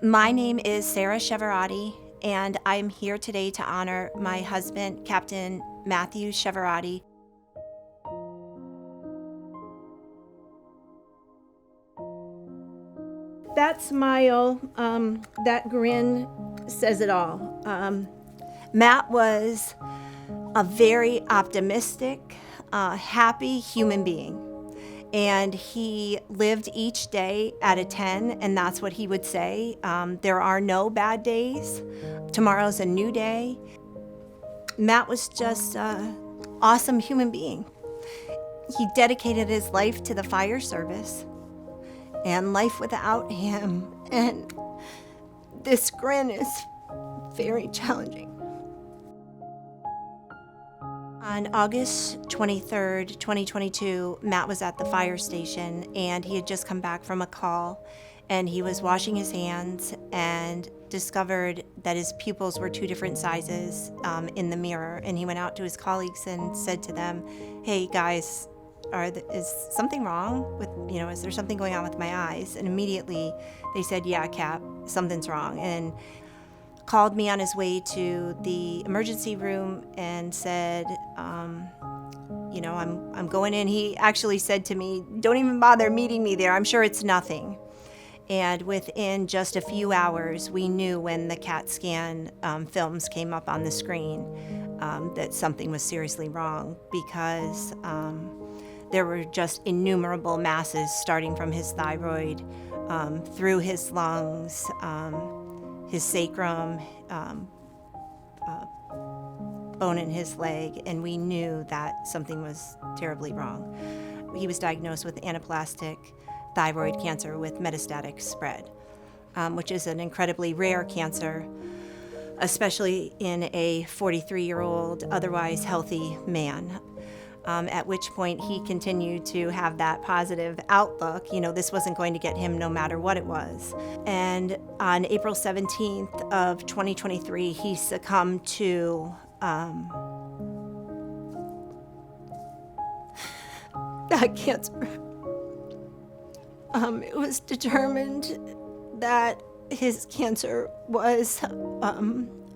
My name is Sara Chiaverotti, and I'm here today to honor my husband, Captain Matthew Chiaverotti. That smile, that grin says it all. Matt was a very optimistic, happy human being. And he lived each day at a 10, and that's what he would say. There are no bad days. Tomorrow's a new day. Matt was just an awesome human being. He dedicated his life to the fire service and life without him. And this grin is very challenging. On August 23rd, 2022, Matt was at the fire station, and he had just come back from a call, and he was washing his hands and discovered that his pupils were two different sizes in the mirror. And he went out to his colleagues and said to them, "Hey guys, is something wrong with, is there something going on with my eyes?" And immediately they said, "Yeah, Cap, something's wrong." And called me on his way to the emergency room and said, I'm going in. He actually said to me, "Don't even bother meeting me there. I'm sure it's nothing." And within just a few hours, we knew when the CAT scan films came up on the screen that something was seriously wrong, because there were just innumerable masses starting from his thyroid, through his lungs, his sacrum, bone in his leg, and we knew that something was terribly wrong. He was diagnosed with anaplastic thyroid cancer with metastatic spread, which is an incredibly rare cancer, especially in a 43-year-old, otherwise healthy man. At which point he continued to have that positive outlook. This wasn't going to get him no matter what it was. And on April 17th of 2023, he succumbed to that cancer. It was determined that his cancer was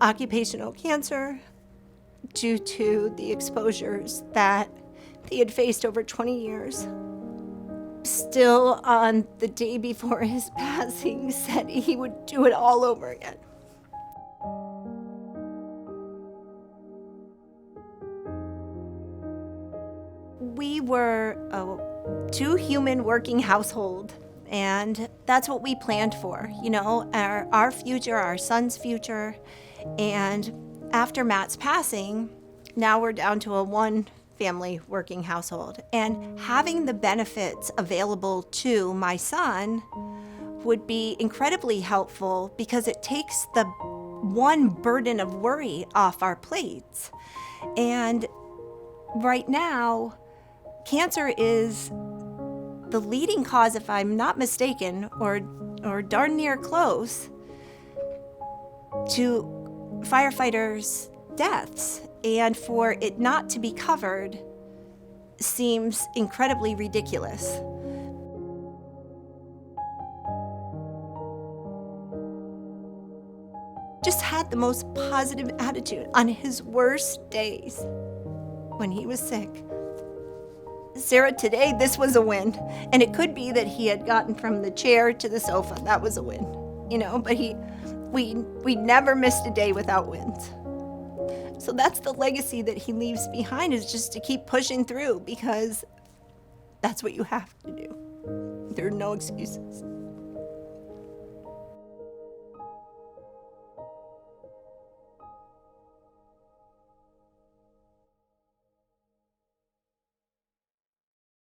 occupational cancer due to the exposures that he had faced over 20 years. Still, on the day before his passing, said he would do it all over again. We were a two-human working household, and that's what we planned for, our future, our son's future. And after Matt's passing, now we're down to a one-family working household. And having the benefits available to my son would be incredibly helpful, because it takes the one burden of worry off our plates. And right now, cancer is the leading cause, if I'm not mistaken, or darn near close, to firefighters' deaths. And for it not to be covered seems incredibly ridiculous. Just had the most positive attitude on his worst days when he was sick. Sara, today this was a win. And it could be that he had gotten from the chair to the sofa. That was a win, but we never missed a day without wins. So that's the legacy that he leaves behind, is just to keep pushing through, because that's what you have to do. There are no excuses.